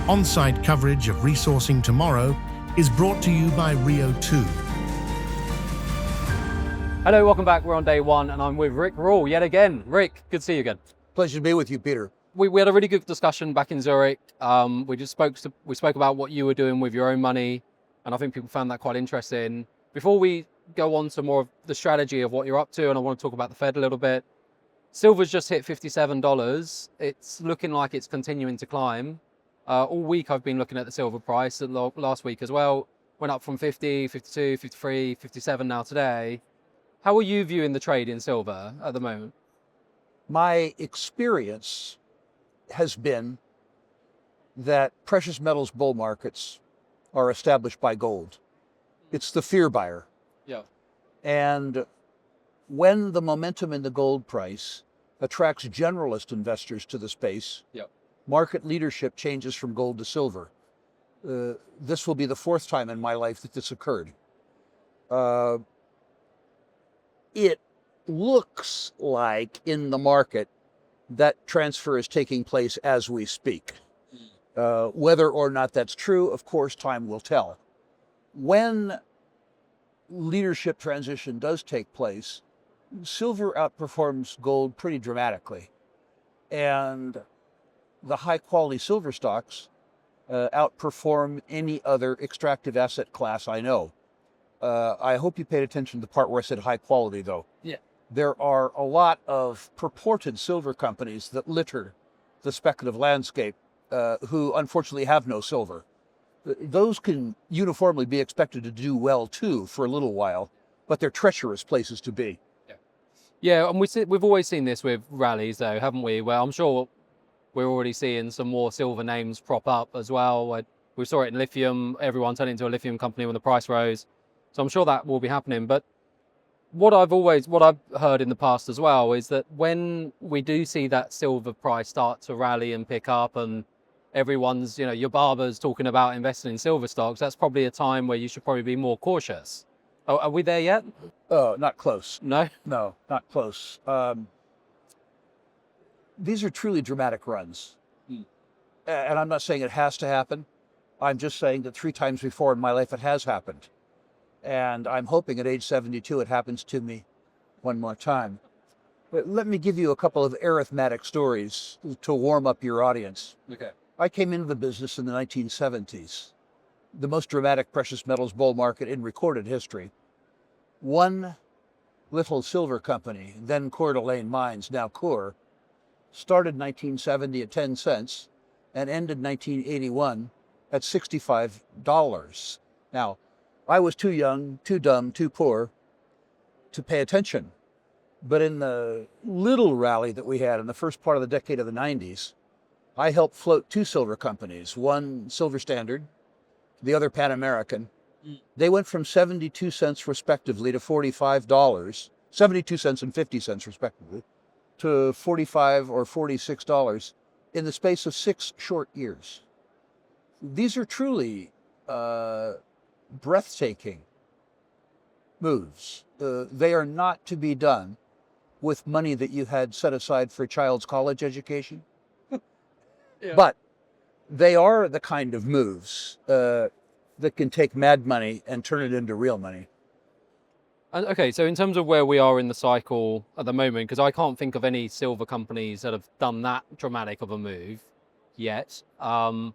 On-site coverage of Resourcing Tomorrow is brought to you by Rio 2. Hello, welcome back. We're on day one and I'm with Rick Rule yet again. Rick, good to see you again. Pleasure to be with you, Peter. We had a really good discussion back in Zurich. We spoke about what you were doing with your own money, and I think people found that quite interesting. Before we go on to more of the strategy of what you're up to, and I want to talk about the Fed a little bit, silver's just hit $57. It's looking like it's continuing to climb. All week I've been looking at the silver price, last week as well. Went up from 50, 52, 53, 57 now today. How are you viewing the trade in silver at the moment? My experience has been that precious metals bull markets are established by gold. It's the fear buyer. Yeah. And when the momentum in the gold price attracts generalist investors to the space, Yeah. market leadership changes from gold to silver. This will be the fourth time in my life that this occurred. It looks like in the market that transfer is taking place as we speak. Whether or not that's true, of course, time will tell. When leadership transition does take place, silver outperforms gold pretty dramatically. And the high quality silver stocks outperform any other extractive asset class I know. I hope you paid attention to the part where I said high quality, though. Yeah. There are a lot of purported silver companies that litter the speculative landscape who unfortunately have no silver. Those can uniformly be expected to do well too for a little while, but they're treacherous places to be. Yeah, and we've always seen this with rallies though, haven't we? Well, I'm sure we're already seeing some more silver names prop up as well. We saw it in lithium, everyone turned into a lithium company when the price rose. So I'm sure that will be happening. But what I've heard in the past as well is that when we do see that silver price start to rally and pick up, and everyone's, your barber's talking about investing in silver stocks, that's probably a time where you should probably be more cautious. Are we there yet? Oh, not close. No? No, not close. These are truly dramatic runs. And I'm not saying it has to happen. I'm just saying that 3 times before in my life it has happened. And I'm hoping at age 72 it happens to me one more time. But let me give you a couple of arithmetic stories to warm up your audience. Okay. I came into the business in the 1970s, the most dramatic precious metals bull market in recorded history. One little silver company, then Coeur d'Alene Mines, now Coeur, started 1970 at 10 cents and ended 1981 at $65. Now, I was too young, too dumb, too poor to pay attention. But in the little rally that we had in the first part of the decade of the 90s, I helped float 2 silver companies, one Silver Standard, the other Pan American. They went from 72 cents respectively to $45, 72 cents and 50 cents respectively, to $45 or $46 in the space of 6 short years. These are truly breathtaking moves. They are not to be done with money that you had set aside for a child's college education. Yeah. But they are the kind of moves that can take mad money and turn it into real money. Okay, so in terms of where we are in the cycle at the moment, because I can't think of any silver companies that have done that dramatic of a move yet. Are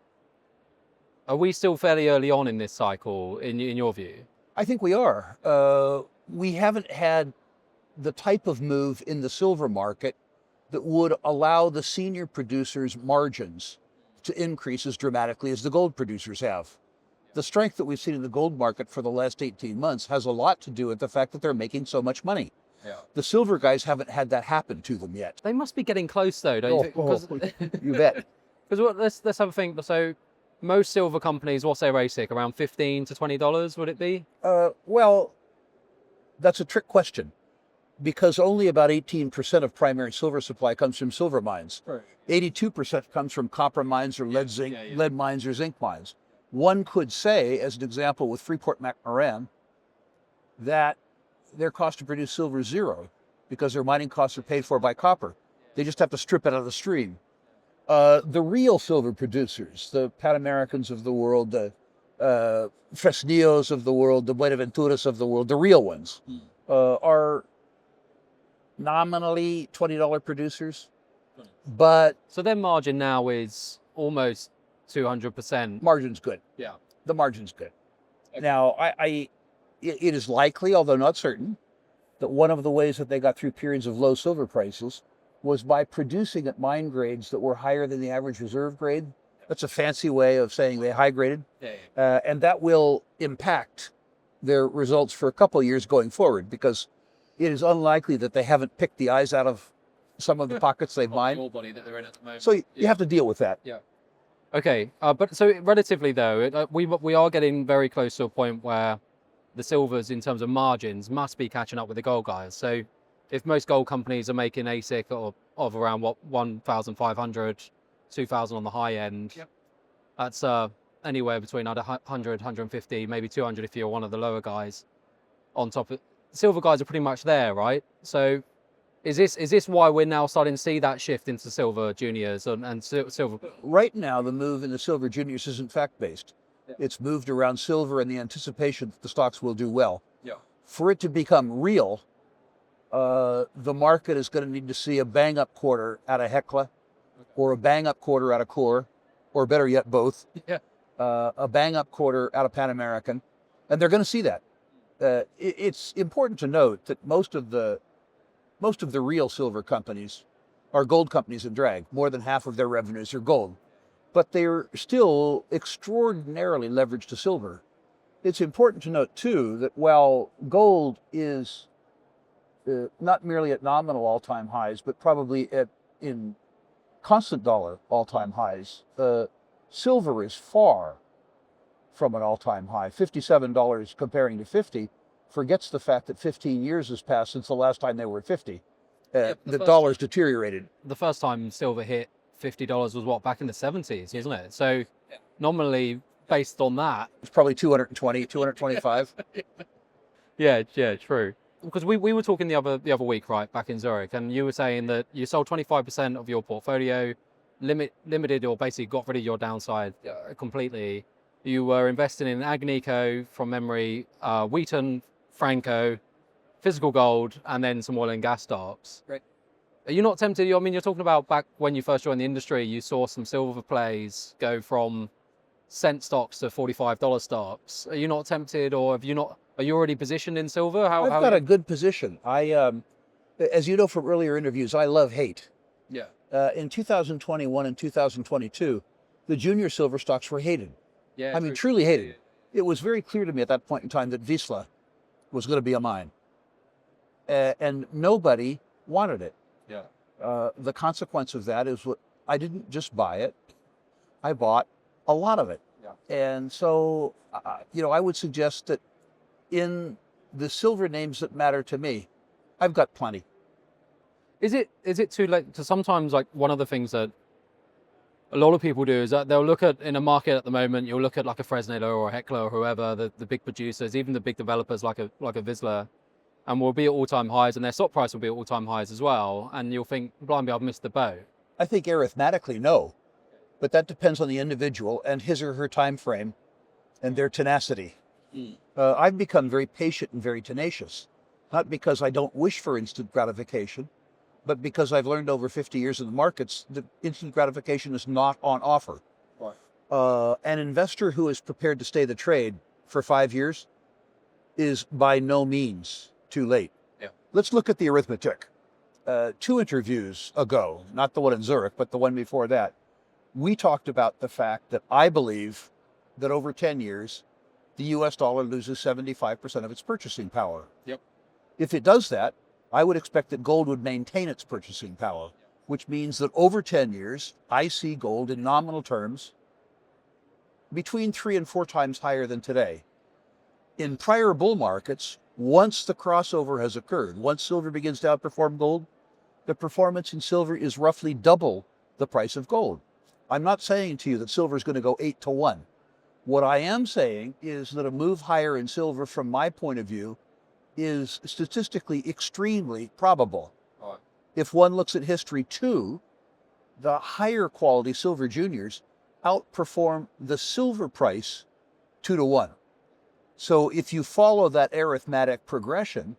we still fairly early on in this cycle, in your view? I think we are. We haven't had the type of move in the silver market that would allow the senior producers' margins to increase as dramatically as the gold producers have. The strength that we've seen in the gold market for the last 18 months has a lot to do with the fact that they're making so much money. Yeah. The silver guys haven't had that happen to them yet. They must be getting close though, don't you think? You bet. Because let's have a think. So most silver companies, what's their ASIC? Around $15 to $20, would it be? Well, that's a trick question, because only about 18% of primary silver supply comes from silver mines. Right. 82% comes from copper mines or lead mines or zinc mines. One could say, as an example with Freeport-McMoRan, that their cost to produce silver is 0 because their mining costs are paid for by copper. They just have to strip it out of the stream. The real silver producers, the Pan Americans of the world, the Fresnillos of the world, the Buenaventuras of the world, the real ones, are nominally $20 producers, but So their margin now is almost 200%. margin's good. Yeah. The margin's good. Now, it is likely, although not certain, that one of the ways that they got through periods of low silver prices was by producing at mine grades that were higher than the average reserve grade. That's a fancy way of saying they high graded. And that will impact their results for a couple of years going forward, because it is unlikely that they haven't picked the eyes out of some of the pockets they've mined. So you have to deal with that. Yeah. Okay, but so relatively though, we are getting very close to a point where the silvers, in terms of margins, must be catching up with the gold guys. So if most gold companies are making AISC of around what 1,500, 2,000 on the high end, that's anywhere between 100, 150, maybe 200 if you're one of the lower guys. On top of silver guys are pretty much there, right? So is this why we're now starting to see that shift into silver juniors and silver? Right now, the move in the silver juniors is in fact based. It's moved around silver in the anticipation that the stocks will do well. Yeah. For it to become real, the market is going to need to see a bang up quarter out of Hecla, or a bang up quarter out of Core, or better yet, both. Yeah. A bang up quarter out of Pan American, and they're going to see that. It's important to note that most of the real silver companies are gold companies in drag. More than half of their revenues are gold, but they're still extraordinarily leveraged to silver. It's important to note too that while gold is not merely at nominal all-time highs, but probably in constant dollar all-time highs, silver is far from an all-time high. $57 comparing to 50 forgets the fact that 15 years has passed since the last time they were at 50. The dollar's deteriorated. The first time silver hit $50 was what, back in the 70s, isn't it? So nominally based on that, It's probably 220, 225. yeah, true. Because we were talking the other week, right, back in Zurich, and you were saying that you sold 25% of your portfolio, limited or basically got rid of your downside completely. You were investing in Agnico, from memory, Wheaton, Franco, physical gold, and then some oil and gas stocks. Right. Are you not tempted? I mean, you're talking about back when you first joined the industry, you saw some silver plays go from cent stocks to $45 stocks. Are you not tempted, or are you already positioned in silver? I've got a good position. As you know from earlier interviews, I love hate. Yeah. In 2021 and 2022, the junior silver stocks were hated. Yeah. I mean, truly hated. It was very clear to me at that point in time that Wisla was going to be a mine. And nobody wanted it. Yeah. The consequence of that is I didn't just buy it, I bought a lot of it. Yeah. And so, I would suggest that in the silver names that matter to me, I've got plenty. Is it too late? To sometimes, like, one of the things that a lot of people do is that they'll look at, in a market at the moment, you'll look at like a Fresnillo or a Hecla or whoever, the big producers, even the big developers like a Vizsla, and will be at all-time highs, and their stock price will be at all-time highs as well. And you'll think, blimey, I've missed the boat. I think arithmetically, no, but that depends on the individual and his or her time frame and their tenacity. I've become very patient and very tenacious, not because I don't wish for instant gratification, but because I've learned over 50 years in the markets that instant gratification is not on offer. Right. An investor who is prepared to stay the trade for 5 years is by no means too late. Yeah. Let's look at the arithmetic. 2 interviews ago, not the one in Zurich, but the one before that, we talked about the fact that I believe that over 10 years, the US dollar loses 75% of its purchasing power. Yep. If it does that, I would expect that gold would maintain its purchasing power, which means that over 10 years, I see gold in nominal terms between 3 and 4 times higher than today. In prior bull markets, once the crossover has occurred, once silver begins to outperform gold, the performance in silver is roughly double the price of gold. I'm not saying to you that silver is going to go 8-to-1. What I am saying is that a move higher in silver, from my point of view, is statistically extremely probable. Right. If one looks at history too, the higher quality silver juniors outperform the silver price 2-to-1. So if you follow that arithmetic progression,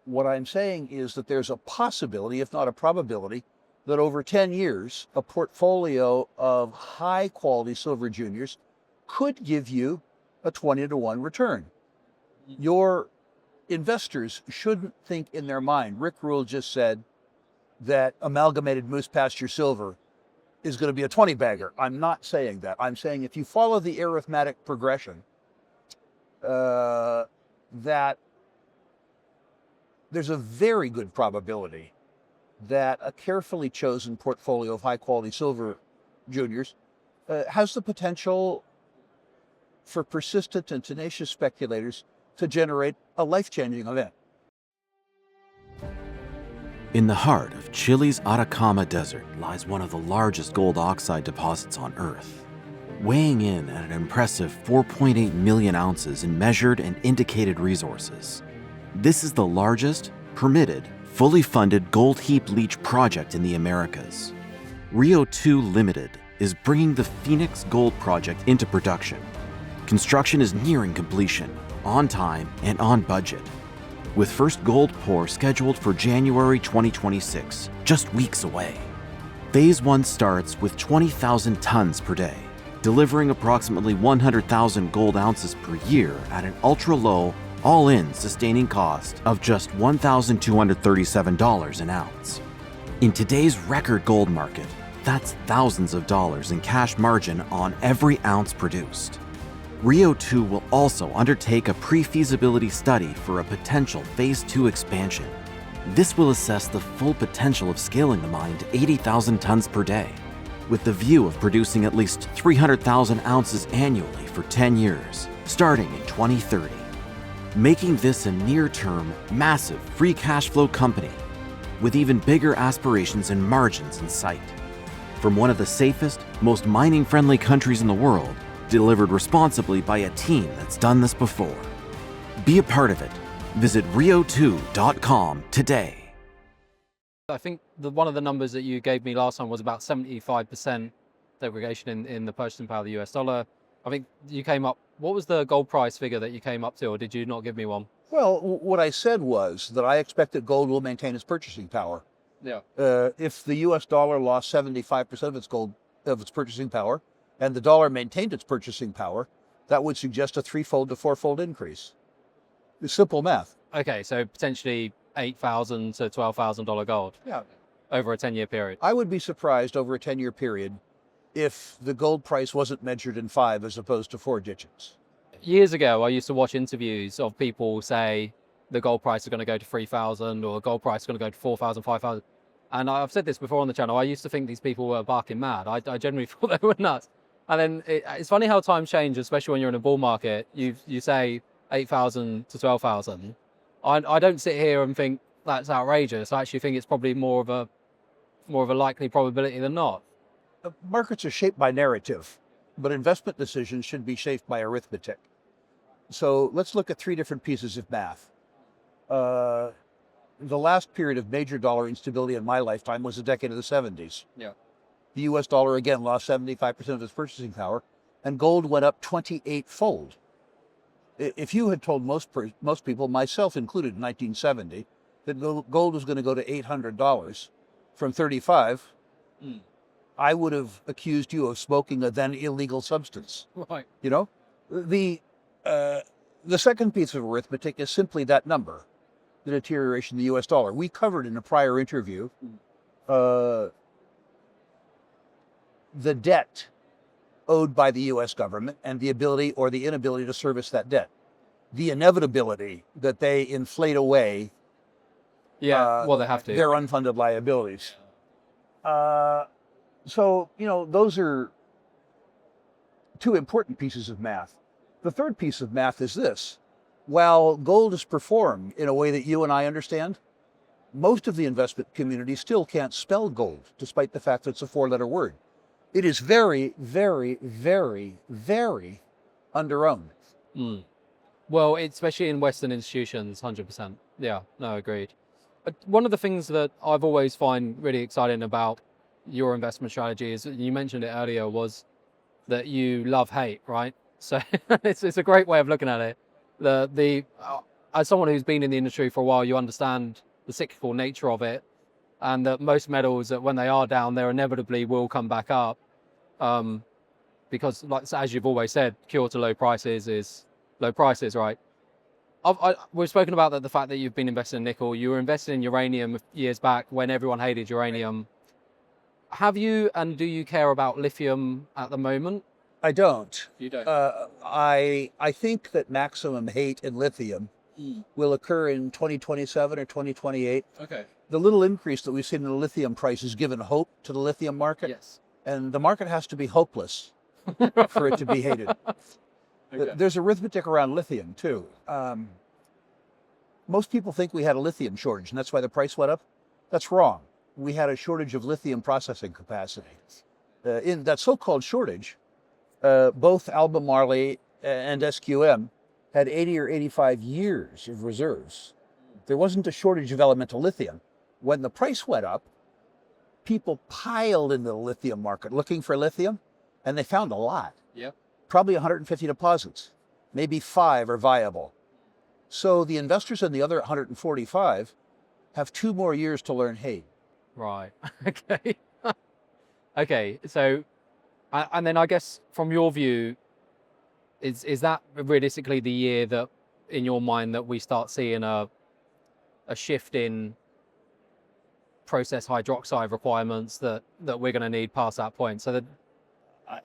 what I'm saying is that there's a possibility, if not a probability, that over 10 years, a portfolio of high quality silver juniors could give you a 20-to-1 return. Your investors shouldn't think in their mind, Rick Rule just said that Amalgamated Moose Pasture Silver is going to be a 20-bagger. I'm not saying that. I'm saying if you follow the arithmetic progression, that there's a very good probability that a carefully chosen portfolio of high-quality silver juniors has the potential for persistent and tenacious speculators to generate a life-changing event. In the heart of Chile's Atacama Desert lies one of the largest gold oxide deposits on Earth, weighing in at an impressive 4.8 million ounces in measured and indicated resources. This is the largest, permitted, fully funded gold heap leach project in the Americas. Rio 2 Limited is bringing the Phoenix Gold Project into production. Construction is nearing completion, on time and on budget, with first gold pour scheduled for January 2026, just weeks away. Phase 1 starts with 20,000 tons per day, delivering approximately 100,000 gold ounces per year at an ultra-low, all-in sustaining cost of just $1,237 an ounce. In today's record gold market, that's thousands of dollars in cash margin on every ounce produced. Rio 2 will also undertake a pre-feasibility study for a potential Phase 2 expansion. This will assess the full potential of scaling the mine to 80,000 tons per day, with the view of producing at least 300,000 ounces annually for 10 years, starting in 2030, making this a near-term, massive free cash flow company with even bigger aspirations and margins in sight. From one of the safest, most mining-friendly countries in the world, delivered responsibly by a team that's done this before. Be a part of it. Visit rio2.com today. I think one of the numbers that you gave me last time was about 75% degradation in the purchasing power of the US dollar. I think you came up, what was the gold price figure that you came up to, or did you not give me one? Well, what I said was that I expect that gold will maintain its purchasing power. Yeah. If the US dollar lost 75% of its purchasing power, and the dollar maintained its purchasing power, that would suggest a 3-fold to 4-fold increase. It's simple math. Okay, so potentially $8,000 to $12,000 gold. Yeah. Over a 10-year period. I would be surprised over a 10-year period if the gold price wasn't measured in 5 as opposed to 4 digits. Years ago, I used to watch interviews of people say the gold price is going to go to 3,000 or the gold price is going to go to 4,000, 5,000. And I've said this before on the channel, I used to think these people were barking mad. I generally thought they were nuts. And then it's funny how times change, especially when you're in a bull market. You say 8,000 to 12,000. I don't sit here and think that's outrageous. I actually think it's probably more of a likely probability than not. Markets are shaped by narrative, but investment decisions should be shaped by arithmetic. So let's look at 3 different pieces of math. The last period of major dollar instability in my lifetime was the decade of the 70s. Yeah. The US dollar again lost 75% of its purchasing power, and gold went up 28-fold. If you had told most people, myself included in 1970, that gold was going to go to $800 from 35, I would have accused you of smoking a then illegal substance. Right. You know, the second piece of arithmetic is simply that number, the deterioration of the US dollar. We covered in a prior interview the debt owed by the US government and the ability or the inability to service that debt. The inevitability that they inflate away Well, they have to. their unfunded liabilities. So, those are 2 important pieces of math. The third piece of math is this. While gold is performed in a way that you and I understand, most of the investment community still can't spell gold, despite the fact that it's a 4-letter word. It is very, very, very, very under-owned. Well, especially in Western institutions, 100%. Yeah, no, agreed. One of the things that I've always find really exciting about your investment strategy is, you mentioned it earlier, was that you love hate, right? So it's a great way of looking at it. As someone who's been in the industry for a while, you understand the cyclical nature of it, and that most metals, that when they are down, they inevitably will come back up, because, like, as you've always said, cure to low prices is low prices, right? We've spoken about the fact that you've been investing in nickel. You were invested in uranium years back when everyone hated uranium. Have you, and do you care about lithium at the moment? I don't. You don't. I think that maximum hate in lithium will occur in 2027 or 2028. Okay. The little increase that we've seen in the lithium price has given hope to the lithium market. Yes. And the market has to be hopeless for it to be hated. Okay. There's arithmetic around lithium too. Most people think we had a lithium shortage and that's why the price went up. That's wrong. We had a shortage of lithium processing capacity. In that so-called shortage, both Albemarle and SQM had 80 or 85 years of reserves. There wasn't a shortage of elemental lithium. When the price went up, people piled into the lithium market looking for lithium, and they found a lot. Yep. Probably 150 deposits. Maybe 5 are viable. So the investors in the other 145 have 2 more years to learn hate. Right. Okay. Okay. So, and then I guess from your view, is that realistically the year that, in your mind, that we start seeing a shift in process hydroxide requirements that we're going to need past that point? So that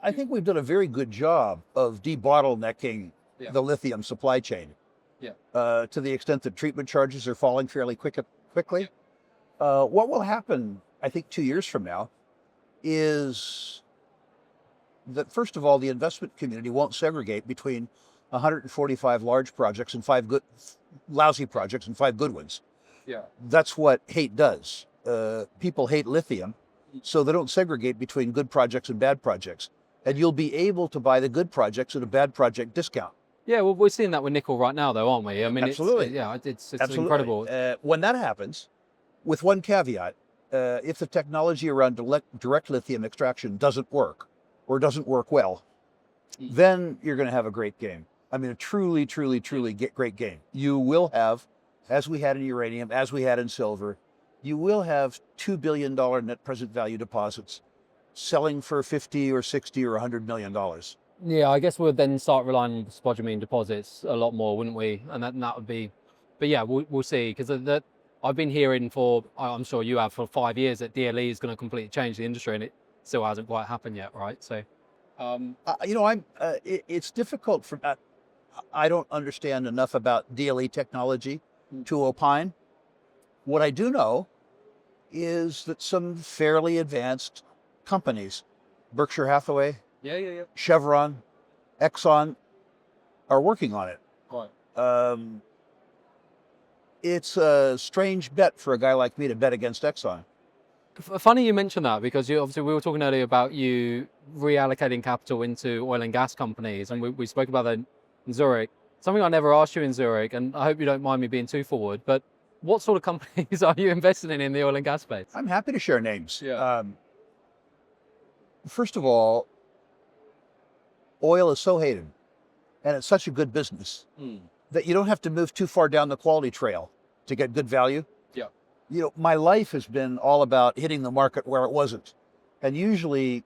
I think we've done a very good job of debottlenecking the lithium supply chain. To the extent that treatment charges are falling fairly quickly. What will happen, I think, 2 years from now is that, first of all, the investment community won't segregate between 145 large projects and 5 lousy projects and 5 good ones. Yeah. That's what hate does. People hate lithium, so they don't segregate between good projects and bad projects. And you'll be able to buy the good projects at a bad project discount. Yeah, well, we're seeing that with nickel right now, though, aren't we? I mean, Absolutely. It's Absolutely. incredible. When that happens, with one caveat, if the technology around direct lithium extraction doesn't work, or doesn't work well, then you're going to have a great game. I mean, a truly, truly, truly great game. You will have, as we had in uranium, as we had in silver, you will have $2 billion net present value deposits selling for 50 or 60 or $100 million. Yeah, I guess we'll then start relying on spodumene deposits a lot more, wouldn't we? And that would be, but yeah, we'll see. Because I've been hearing for, I'm sure you have, for 5 years, that DLE is going to completely change the industry, and it still hasn't quite happened yet, right? So, it's difficult for, I don't understand enough about DLE technology to opine. What I do know is that some fairly advanced companies, Berkshire Hathaway, Chevron, Exxon, are working on it. Right. It's a strange bet for a guy like me to bet against Exxon. Funny you mentioned that, because obviously we were talking earlier about you reallocating capital into oil and gas companies, and we spoke about that in Zurich. Something I never asked you in Zurich, and I hope you don't mind me being too forward, but what sort of companies are you investing in the oil and gas space? I'm happy to share names. Yeah. First of all, oil is so hated, and it's such a good business that you don't have to move too far down the quality trail to get good value. Yeah. You know, my life has been all about hitting the market where it wasn't. And usually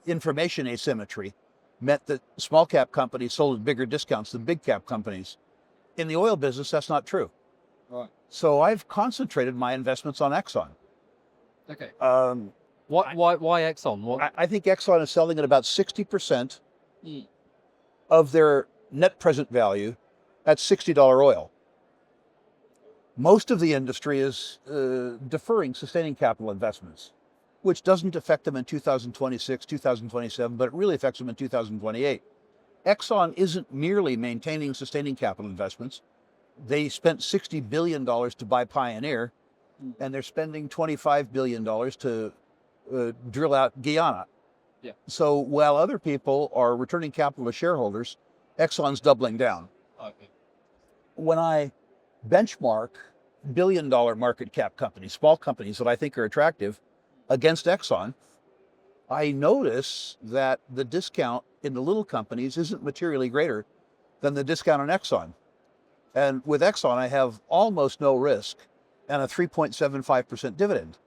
information asymmetry meant that small cap companies sold at bigger discounts than big cap companies. In the oil business, that's not true. Right. So I've concentrated my investments on Exxon. Okay. Why Exxon? I think Exxon is selling at about 60% of their net present value at $60 oil. Most of the industry is deferring sustaining capital investments, which doesn't affect them in 2026, 2027, but it really affects them in 2028. Exxon isn't merely maintaining sustaining capital investments. They spent $60 billion to buy Pioneer, and they're spending $25 billion to drill out Guyana. Yeah. So while other people are returning capital to shareholders, Exxon's doubling down. Okay. When I benchmark billion-dollar market cap companies, small companies that I think are attractive, against Exxon, I notice that the discount in the little companies isn't materially greater than the discount on Exxon. And with Exxon, I have almost no risk and a 3.75% dividend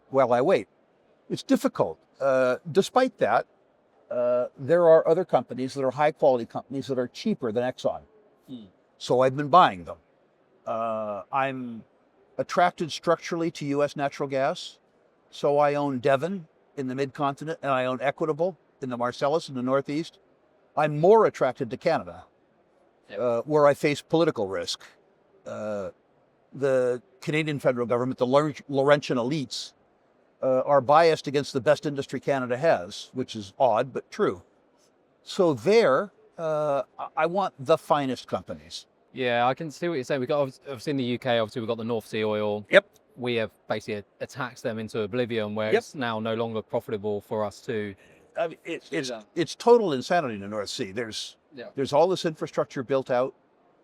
while I wait. It's difficult. Despite that, there are other companies that are high quality companies that are cheaper than Exxon. So I've been buying them. I'm attracted structurally to US natural gas. So I own Devon in the mid-continent, and I own Equitable in the Marcellus in the Northeast. I'm more attracted to Canada, where I face political risk. The Canadian federal government, the Laurentian elites, are biased against the best industry Canada has, which is odd, but true. So there, I want the finest companies. Yeah, I can see what you're saying. Obviously in the UK, obviously we've got the North Sea oil. Yep. We have basically taxed them into oblivion, where it's now no longer profitable for us to. I mean, it's total insanity in the North Sea. There's all this infrastructure built out.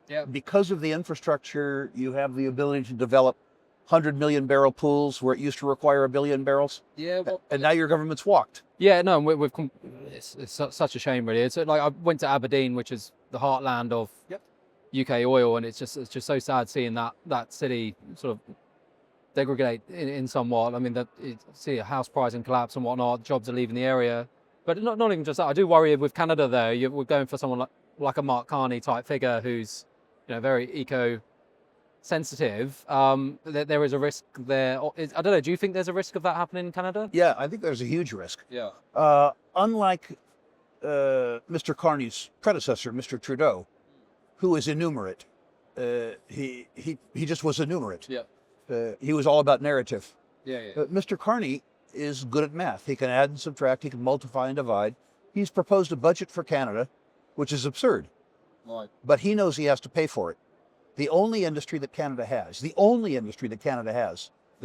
Yeah. Because of the infrastructure, you have the ability to develop 100 million barrel pools where it used to require 1 billion barrels. Yeah. Well, and now your government's walked. Yeah, no, it's such a shame, really. It's like I went to Aberdeen, which is the heartland of UK oil, and it's just so sad seeing that city sort of degrade in somewhat. I mean, see a house pricing collapse and whatnot. Jobs are leaving the area, but not even just that. I do worry with Canada though. We're going for someone like a Mark Carney type figure who's very eco-sensitive. There is a risk there. I don't know. Do you think there's a risk of that happening in Canada? Yeah, I think there's a huge risk. Yeah. Unlike Mr. Carney's predecessor, Mr. Trudeau, who is innumerate. He just was innumerate. Yeah. He was all about narrative. Yeah. Mr. Carney is good at math. He can add and subtract. He can multiply and divide. He's proposed a budget for Canada, which is absurd. Right. But he knows he has to pay for it. The only industry that Canada has that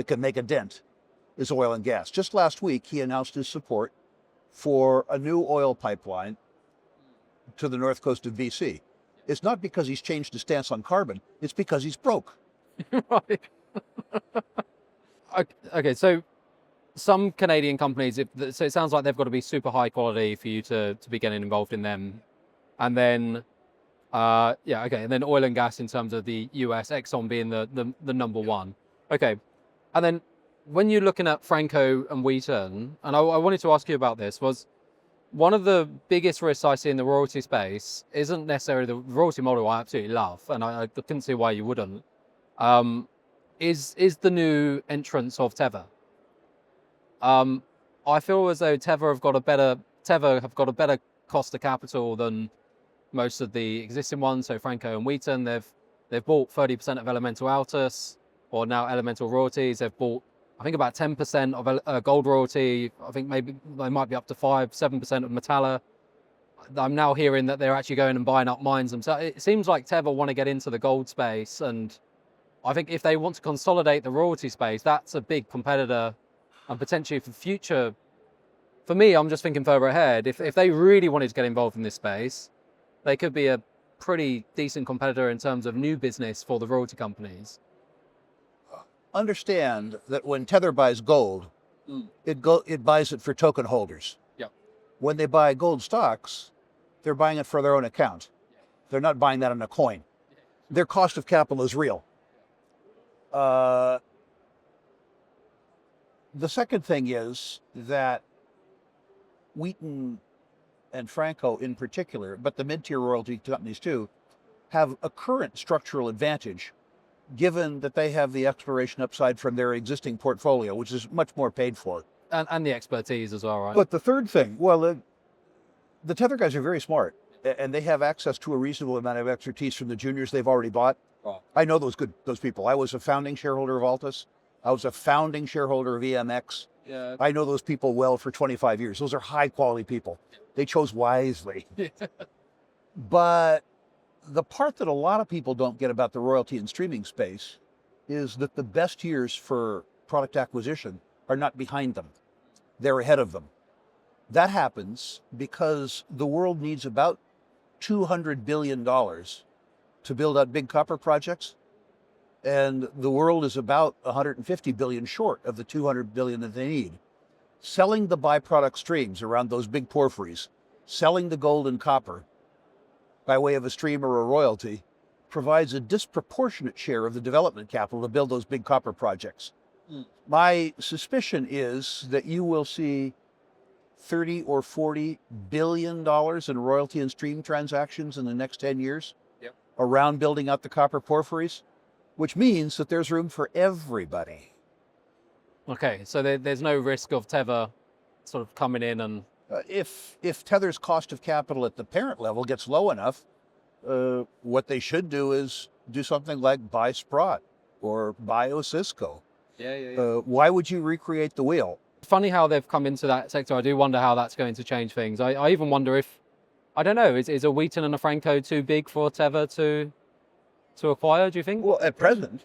can make a dent is oil and gas. Just last week, he announced his support for a new oil pipeline to the north coast of BC. It's not because he's changed his stance on carbon. It's because he's broke. Right. Okay, so some Canadian companies, so it sounds like they've got to be super high quality for you to be getting involved in them. And then, and then oil and gas in terms of the US, Exxon being the number one. Okay, and then when you're looking at Franco and Wheaton, and I wanted to ask you about this, was one of the biggest risks I see in the royalty space isn't necessarily the royalty model I absolutely love, and I couldn't see why you wouldn't, is the new entrance of Tether. I feel as though Tether have got a better cost of capital than most of the existing ones. So Franco and Wheaton, they've bought 30% of Elemental Altus, or now Elemental Royalties. They've bought, I think, about 10% of gold royalty. I think maybe they might be up to 7% of Metalla. I'm now hearing that they're actually going and buying up mines themselves. It seems like Tether want to get into the gold space, and I think if they want to consolidate the royalty space, that's a big competitor, and potentially for future. For me, I'm just thinking further ahead. If they really wanted to get involved in this space, they could be a pretty decent competitor in terms of new business for the royalty companies. Understand that when Tether buys gold, it buys it for token holders. Yeah. When they buy gold stocks, they're buying it for their own account. They're not buying that on a coin. Their cost of capital is real. The second thing is that Wheaton and Franco in particular, but the mid-tier royalty companies too, have a current structural advantage given that they have the exploration upside from their existing portfolio, which is much more paid for. And the expertise as well, right? But the third thing, well, the Tether guys are very smart, and they have access to a reasonable amount of expertise from the juniors they've already bought. Oh. I know those people. I was a founding shareholder of Altus. I was a founding shareholder of EMX. Yeah. I know those people well for 25 years. Those are high quality people. They chose wisely. But the part that a lot of people don't get about the royalty and streaming space is that the best years for product acquisition are not behind them. They're ahead of them. That happens because the world needs about $200 billion to build out big copper projects. And the world is about 150 billion short of the 200 billion that they need. selling the byproduct streams around those big porphyries, selling the gold and copper by way of a stream or a royalty, provides a disproportionate share of the development capital to build those big copper projects. My suspicion is that you will see 30 or 40 billion dollars in royalty and stream transactions in the next 10 years around building out the copper porphyries, which means that there's room for everybody. Okay, so there's no risk of Tether sort of coming in and... If Tether's cost of capital at the parent level gets low enough, what they should do is do something like buy Sprott or buy Cisco. Why would you recreate the wheel? Funny how they've come into that sector. I do wonder how that's going to change things. I even wonder if, I don't know, is a Wheaton and a Franco too big for Tether to acquire, do you think? Well, at present,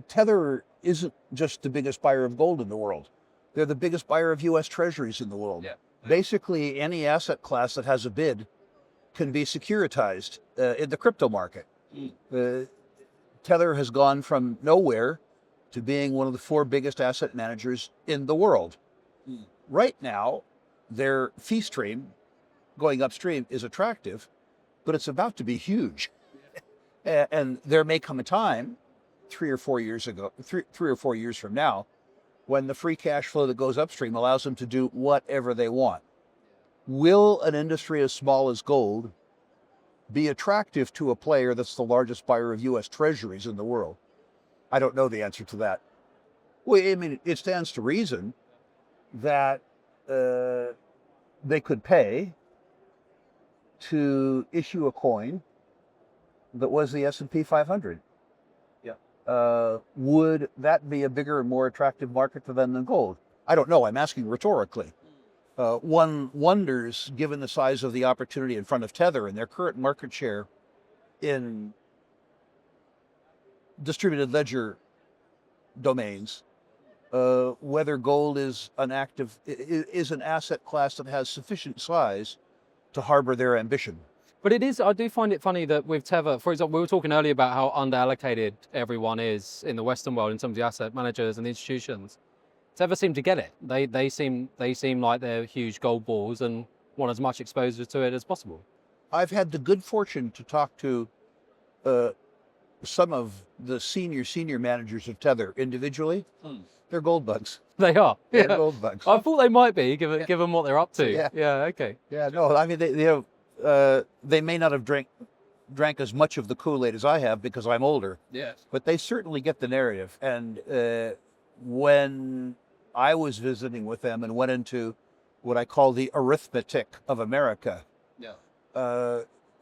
Tether isn't just the biggest buyer of gold in the world. They're the biggest buyer of U.S. treasuries in the world. Basically, any asset class that has a bid can be securitized in the crypto market. Tether has gone from nowhere to being one of the 4 biggest asset managers in the world. Right now, their fee stream going upstream is attractive, but it's about to be huge. And there may come a time, 3 or 4 years from now, when the free cash flow that goes upstream allows them to do whatever they want. Will an industry as small as gold be attractive to a player that's the largest buyer of U.S. treasuries in the world? I don't know the answer to that. Well, I mean, it stands to reason that they could pay to issue a coin that was the S&P 500. Would that be a bigger and more attractive market for them than gold? I don't know. I'm asking rhetorically. One wonders, given the size of the opportunity in front of Tether and their current market share in distributed ledger domains, whether gold is an asset class that has sufficient size to harbor their ambition. But it is, I do find it funny that with Tether, for example, we were talking earlier about how underallocated everyone is in the Western world in terms of the asset managers and the institutions. Tether seem to get it. They seem like they're huge gold balls and want as much exposure to it as possible. I've had the good fortune to talk to some of the senior managers of Tether individually. They're gold bugs. They are. They're gold bugs. I thought they might be, given what they're up to. Yeah. Okay. Yeah. No. I mean, they may not have drank as much of the Kool-Aid as I have because I'm older. Yes. But they certainly get the narrative. And when I was visiting with them and went into what I call the arithmetic of America,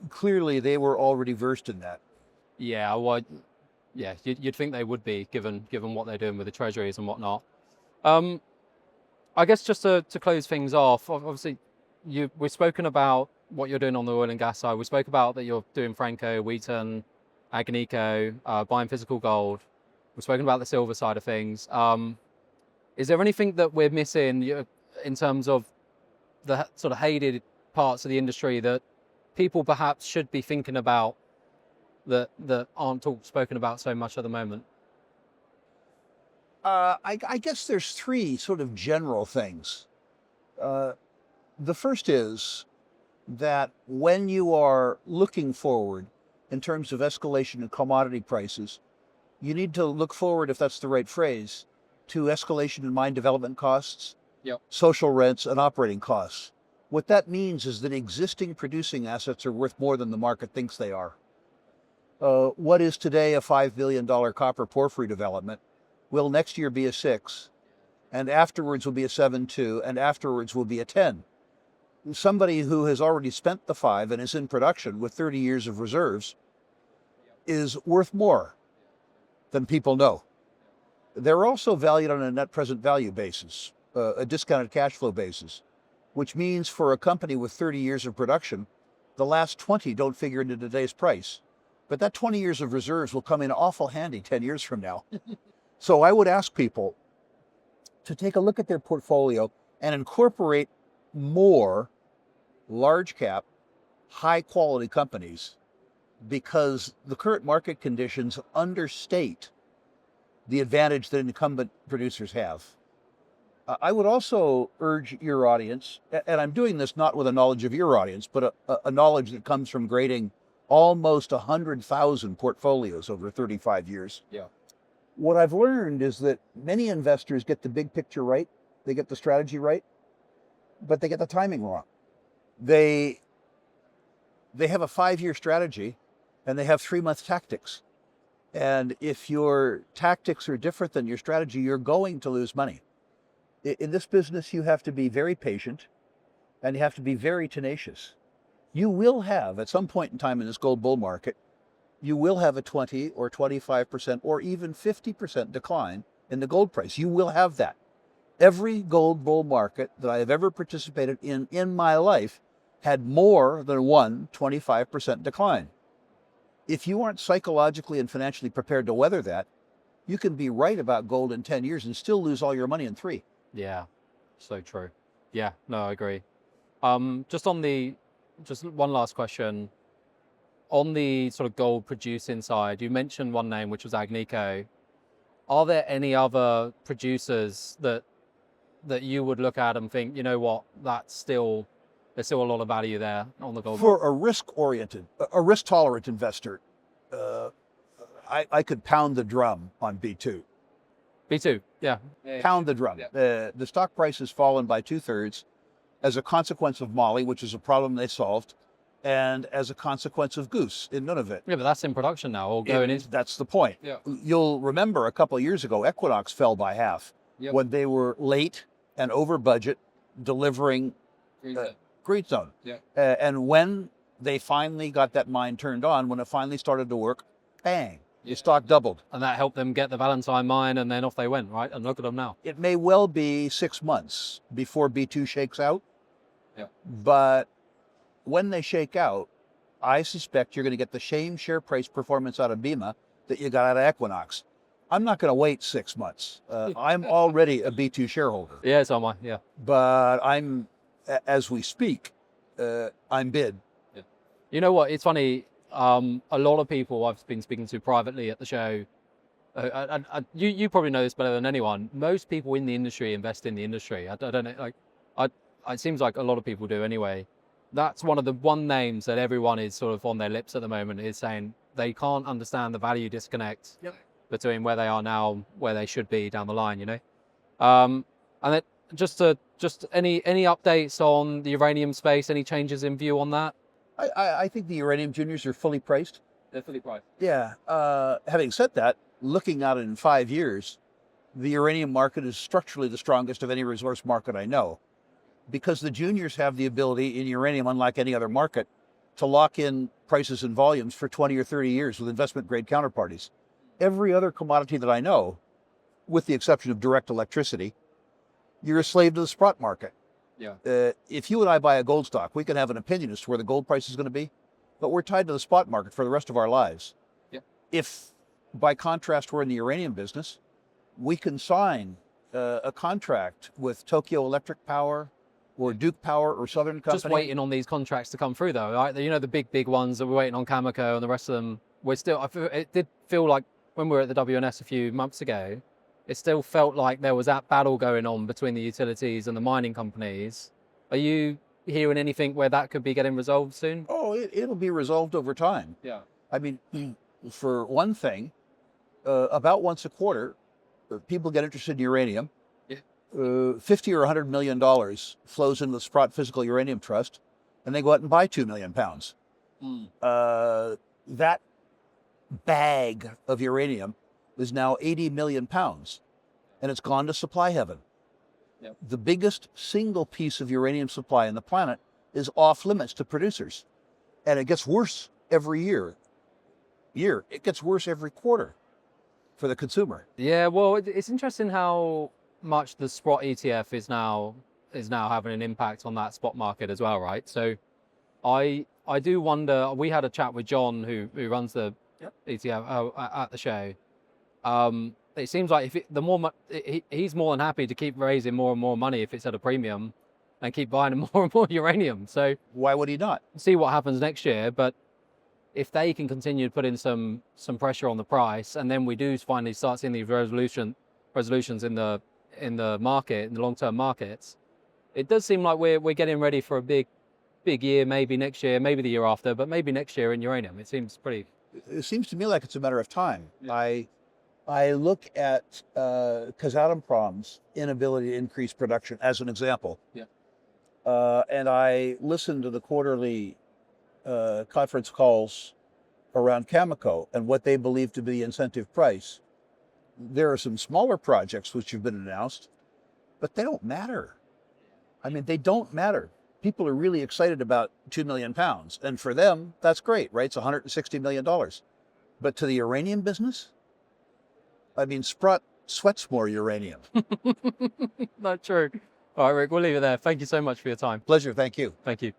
clearly they were already versed in that. Yeah. Well, yeah. You'd think they would be, given what they're doing with the treasuries and whatnot. I guess just to close things off, obviously, we've spoken about what you're doing on the oil and gas side. We spoke about that you're doing Franco, Wheaton, Agnico, buying physical gold. We've spoken about the silver side of things. Is there anything that we're missing in terms of the sort of hated parts of the industry that people perhaps should be thinking about that aren't spoken about so much at the moment? I guess there's 3 sort of general things. The first is that when you are looking forward in terms of escalation in commodity prices, you need to look forward, if that's the right phrase, to escalation in mine development costs, social rents, and operating costs. What that means is that existing producing assets are worth more than the market thinks they are. What is today a $5 billion copper porphyry development will next year be a 6, and afterwards will be a 7.2, and afterwards will be a 10. Somebody who has already spent the 5 and is in production with 30 years of reserves is worth more than people know. They're also valued on a net present value basis, a discounted cash flow basis, which means for a company with 30 years of production, the last 20 don't figure into today's price. But that 20 years of reserves will come in awful handy 10 years from now. So I would ask people to take a look at their portfolio and incorporate more large cap, high quality companies, because the current market conditions understate the advantage that incumbent producers have. I would also urge your audience, and I'm doing this not with a knowledge of your audience, but a knowledge that comes from grading almost 100,000 portfolios over 35 years. Yeah. What I've learned is that many investors get the big picture right, they get the strategy right, but they get the timing wrong. They have a 5-year strategy and they have 3-month tactics. And if your tactics are different than your strategy, you're going to lose money. In this business, you have to be very patient and you have to be very tenacious. You will have, at some point in time in this gold bull market, you will have a 20 or 25% or even 50% decline in the gold price. You will have that. Every gold bull market that I have ever participated in my life had more than one 25% decline. If you aren't psychologically and financially prepared to weather that, you can be right about gold in 10 years and still lose all your money in 3. Yeah, so true. Yeah, no, I agree. Just one last question. On the sort of gold producing side, you mentioned one name, which was Agnico. Are there any other producers that you would look at and think, you know what, there's still a lot of value there on the gold? For a risk-tolerant investor, I could pound the drum on B2. B2, yeah. Pound the drum. Yeah. The stock price has fallen by 2/3 as a consequence of Mali, which is a problem they solved, and as a consequence of Goose in Nunavut. Yeah, but that's in production now, or going in. That's the point. Yeah. You'll remember a couple of years ago, Equinox fell by half when they were late and over budget delivering Green Zone. Yeah. And when they finally got that mine turned on, when it finally started to work, bang, your stock doubled. And that helped them get the Valentine mine, and then off they went, right? And look at them now. It may well be 6 months before B2 shakes out. Yeah. But when they shake out, I suspect you're going to get the same share price performance out of Bema that you got out of Equinox. I'm not going to wait 6 months. I'm already a B2 shareholder. Yeah, so am I, yeah. But as we speak, I'm bid. Yeah. You know what, it's funny, a lot of people I've been speaking to privately at the show, you probably know this better than anyone, most people in the industry invest in the industry. I don't know, it seems like a lot of people do anyway. That's one of the names that everyone is sort of on their lips at the moment, is saying they can't understand the value disconnect between where they are now, where they should be down the line, you know? And then just any updates on the uranium space, any changes in view on that? I think the uranium juniors are fully priced. They're fully priced. Yeah. Having said that, looking at it in 5 years, the uranium market is structurally the strongest of any resource market I know, because the juniors have the ability in uranium, unlike any other market, to lock in prices and volumes for 20 or 30 years with investment grade counterparties. Every other commodity that I know, with the exception of direct electricity, you're a slave to the spot market. Yeah. If you and I buy a gold stock, we can have an opinion as to where the gold price is going to be, but we're tied to the spot market for the rest of our lives. Yeah. If, by contrast, we're in the uranium business, we can sign a contract with Tokyo Electric Power or Duke Power or Southern Company. Just waiting on these contracts to come through, though, right? You know, the big ones that we're waiting on, Cameco and the rest of them. It did feel like when we were at the WNS a few months ago, it still felt like there was that battle going on between the utilities and the mining companies. Are you hearing anything where that could be getting resolved soon? Oh, it'll be resolved over time. Yeah. I mean, for one thing, about once a quarter, people get interested in uranium. Yeah. $50 or $100 million flows into the Sprott Physical Uranium Trust, and they go out and buy 2 million pounds. That bag of uranium is now 80 million pounds, and it's gone to supply heaven. Yep. The biggest single piece of uranium supply on the planet is off limits to producers, and it gets worse every year. It gets worse every quarter for the consumer. Yeah, well, it's interesting how much the Sprott ETF is now having an impact on that spot market as well, right? So I do wonder, we had a chat with John who runs the ETF at the show. It seems like he's more than happy to keep raising more and more money if it's at a premium, and keep buying more and more uranium. So why would he not? See what happens next year. But if they can continue to put in some pressure on the price, and then we do finally start seeing these resolutions in the market, in the long-term markets, it does seem like we're getting ready for a big year, maybe next year, maybe the year after, but maybe next year in uranium. It seems pretty. It seems to me like it's a matter of time. I look at Kazatomprom's inability to increase production as an example. Yeah. And I listen to the quarterly conference calls around Cameco and what they believe to be the incentive price. There are some smaller projects which have been announced, but they don't matter. I mean, they don't matter. People are really excited about 2 million pounds. And for them, that's great, right? It's $160 million. But to the uranium business, I mean, Sprott sweats more uranium. Not true. All right, Rick, we'll leave it there. Thank you so much for your time. Pleasure. Thank you. Thank you.